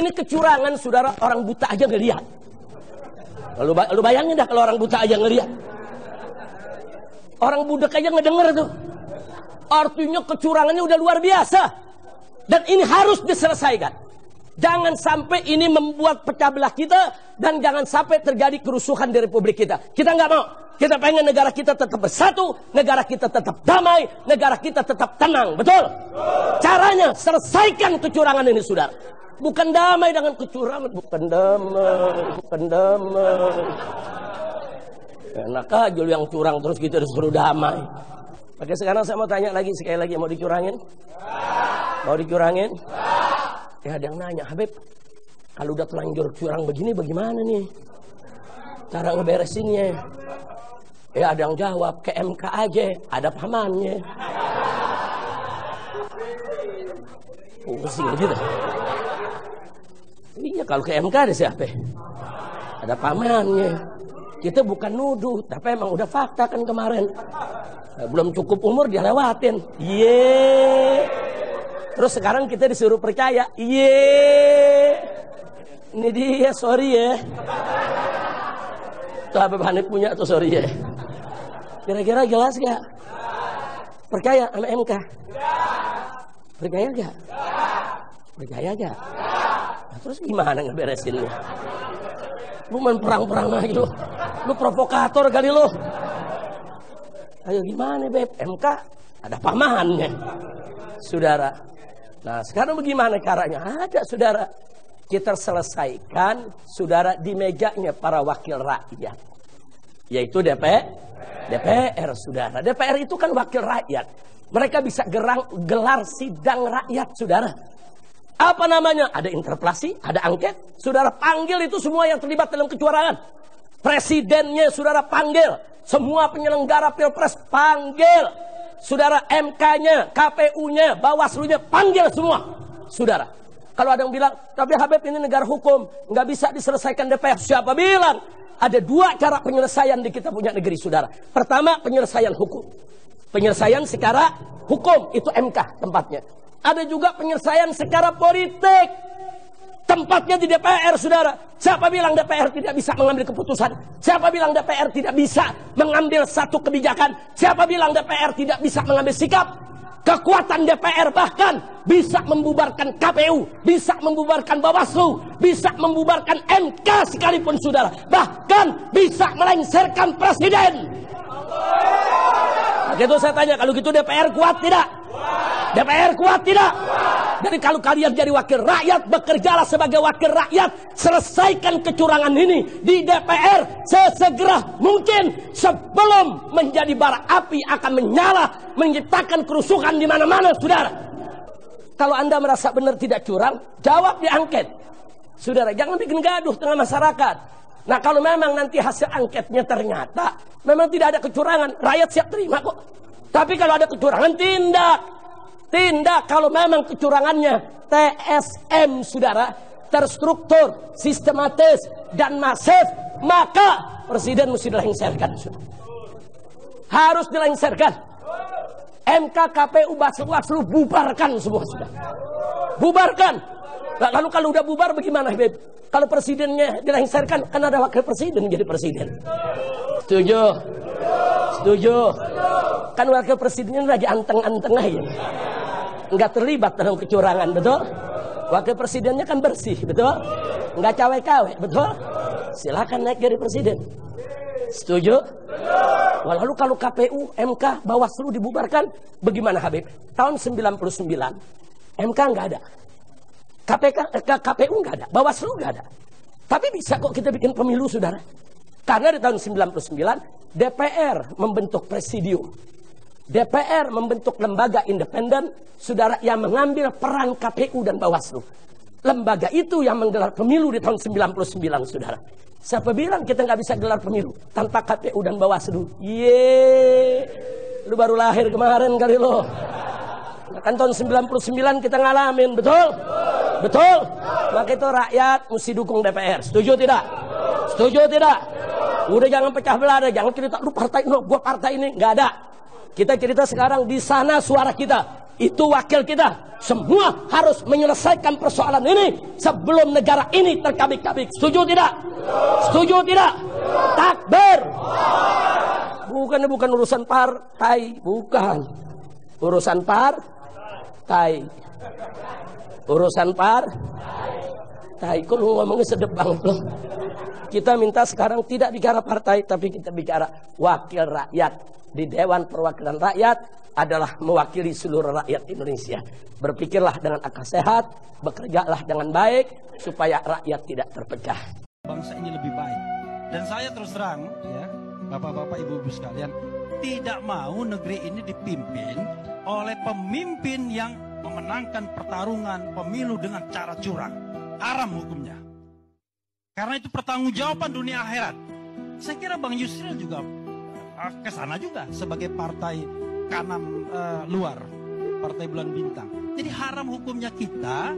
Ini kecurangan, saudara, orang buta aja ngelihat. Lu bayangin dah kalau orang buta aja ngelihat. Orang budak aja ngedenger tuh. Artinya kecurangannya udah luar biasa. Dan ini harus diselesaikan. Jangan sampai ini membuat pecah belah kita. Dan jangan sampai terjadi kerusuhan di republik kita. Kita nggak mau. Kita pengen negara kita tetap bersatu, negara kita tetap damai, negara kita tetap tenang. Betul? Caranya selesaikan kecurangan ini, saudara. Bukan damai dengan kecurangan. Bukan damai. Enak aja lu yang curang terus kita disuruh damai. Oke, sekarang saya mau tanya lagi, sekali lagi, mau dicurangin? Mau dicurangin? Ya, ada yang nanya, Habib, kalau udah telanjur curang begini bagaimana nih cara ngeberesinnya? Ya, ada yang jawab, ke MK aja, ada pamannya. Pusing gitu. Iya, kalau ke MK ada siapa? Ada pamannya. Kita bukan nuduh, tapi emang udah fakta kan kemarin. Belum cukup umur dia lewatin. Terus sekarang kita disuruh percaya. Ini dia, sorry ya. Tuh Habib Hanif punya tuh, sorry ya. Kira-kira jelas gak? Percaya sama MK? Percaya gak? Percaya gak? Nah, terus gimana ngeberesinnya? Lu main perang-perang lagi lu. Lu provokator kali lu. Ayo gimana, Beb? MK ada pamannya, saudara. Nah, sekarang bagaimana caranya? Ada, saudara. Kita selesaikan, saudara, di mejanya para wakil rakyat. Yaitu DPR, saudara. DPR itu kan wakil rakyat. Mereka bisa gelar sidang rakyat, saudara. Apa namanya? Ada interpelasi, ada angket. Saudara panggil itu semua yang terlibat dalam kecurangan. Presidennya saudara panggil. Semua penyelenggara pilpres panggil. Saudara MK-nya, KPU-nya, Bawaslu-nya panggil semua. Saudara. Kalau ada yang bilang, tapi Habib ini negara hukum, nggak bisa diselesaikan DPR. Siapa bilang? Ada dua cara penyelesaian di kita punya negeri, saudara. Pertama, penyelesaian hukum. Penyelesaian secara hukum, itu MK tempatnya. Ada juga penyelesaian secara politik. Tempatnya di DPR, saudara. Siapa bilang DPR tidak bisa mengambil keputusan? Siapa bilang DPR tidak bisa mengambil satu kebijakan? Siapa bilang DPR tidak bisa mengambil sikap? Kekuatan DPR bahkan bisa membubarkan KPU, bisa membubarkan Bawaslu, bisa membubarkan MK sekalipun, saudara. Bahkan bisa melengsarkan presiden. Begitu saya tanya, kalau gitu DPR kuat tidak? DPR kuat tidak? Jadi kalau kalian jadi wakil rakyat, bekerjalah sebagai wakil rakyat, selesaikan kecurangan ini di DPR sesegera mungkin sebelum menjadi bara api akan menyala, menciptakan kerusuhan di mana-mana, saudara. Kalau Anda merasa benar tidak curang, jawab di angket, saudara. Jangan bikin gaduh tengah masyarakat. Nah, kalau memang nanti hasil angketnya ternyata memang tidak ada kecurangan, rakyat siap terima kok. Tapi kalau ada kecurangan, tindak kalau memang kecurangannya TSM, saudara, terstruktur, sistematis, dan masif, maka presiden mesti dilengsarkan, saudara. Harus dilengsarkan. MK, KPU, Bawaslu bubarkan semua, saudara. Bubarkan. Nah, lalu kalau udah bubar bagaimana, Beb? Kalau presidennya dilengsarkan, kan ada wakil presiden jadi presiden. Setuju? Setuju? Kan wakil presidennya lagi anteng-anteng aja. Nggak terlibat dalam kecurangan, betul? Wakil presidennya kan bersih, betul? Nggak cawe-cawe, betul? Silakan naik jadi presiden. Setuju? Lalu kalau KPU, MK, Bawaslu dibubarkan, bagaimana, Habib? Tahun 99, MK nggak ada. KPU nggak ada, Bawaslu nggak ada. Tapi bisa kok kita bikin pemilu, saudara. Karena di tahun 99, DPR membentuk presidium. DPR membentuk lembaga independen, saudara, yang mengambil peran KPU dan Bawaslu. Lembaga itu yang menggelar pemilu di tahun 99, saudara. Siapa bilang kita nggak bisa gelar pemilu tanpa KPU dan Bawaslu? Lu baru lahir kemarin kali lo. Kan tahun 99 kita ngalamin, betul? Betul? Maka itu rakyat mesti dukung DPR. Setuju tidak? Setuju tidak? Udah jangan pecah belah, jangan cerita lu partai, no, gua partai ini, nggak ada. Kita cerita sekarang di sana suara kita. Itu wakil kita. Semua harus menyelesaikan persoalan ini sebelum negara ini terkabik-kabik. Setuju tidak? Setuju tidak? Takbir. Bukan urusan partai, bukan. Urusan partai. Urusan partai. Kok lu ngomongnya sedep banget loh. Kita minta sekarang tidak bicara partai, tapi kita bicara wakil rakyat. Di Dewan Perwakilan Rakyat adalah mewakili seluruh rakyat Indonesia. Berpikirlah dengan akal sehat, bekerjalah dengan baik, supaya rakyat tidak terpecah. Bangsa ini lebih baik. Dan saya terus terang, ya, bapak-bapak, ibu-ibu sekalian, tidak mau negeri ini dipimpin oleh pemimpin yang memenangkan pertarungan pemilu dengan cara curang. Haram hukumnya. Karena itu pertanggungjawaban dunia akhirat. Saya kira Bang Yusril juga ke sana juga sebagai partai kanan luar, partai bulan bintang. Jadi haram hukumnya kita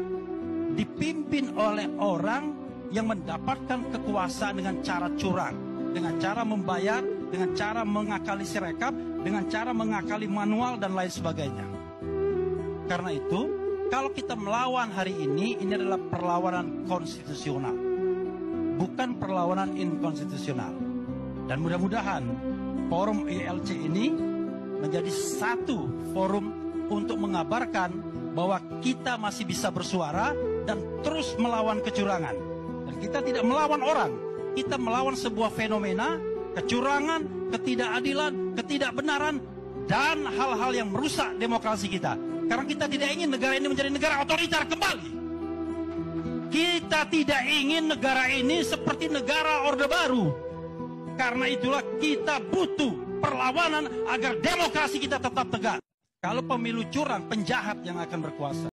dipimpin oleh orang yang mendapatkan kekuasaan dengan cara curang, dengan cara membayar, dengan cara mengakali sirekap, dengan cara mengakali manual dan lain sebagainya. Karena itu, kalau kita melawan hari ini adalah perlawanan konstitusional, bukan perlawanan inkonstitusional. Dan mudah-mudahan forum ILC ini menjadi satu forum untuk mengabarkan bahwa kita masih bisa bersuara dan terus melawan kecurangan. Dan kita tidak melawan orang, kita melawan sebuah fenomena, kecurangan, ketidakadilan, ketidakbenaran, dan hal-hal yang merusak demokrasi kita. Karena kita tidak ingin negara ini menjadi negara otoriter kembali. Kita tidak ingin negara ini seperti negara Orde Baru. Karena itulah kita butuh perlawanan agar demokrasi kita tetap tegak. Kalau pemilu curang, penjahat yang akan berkuasa.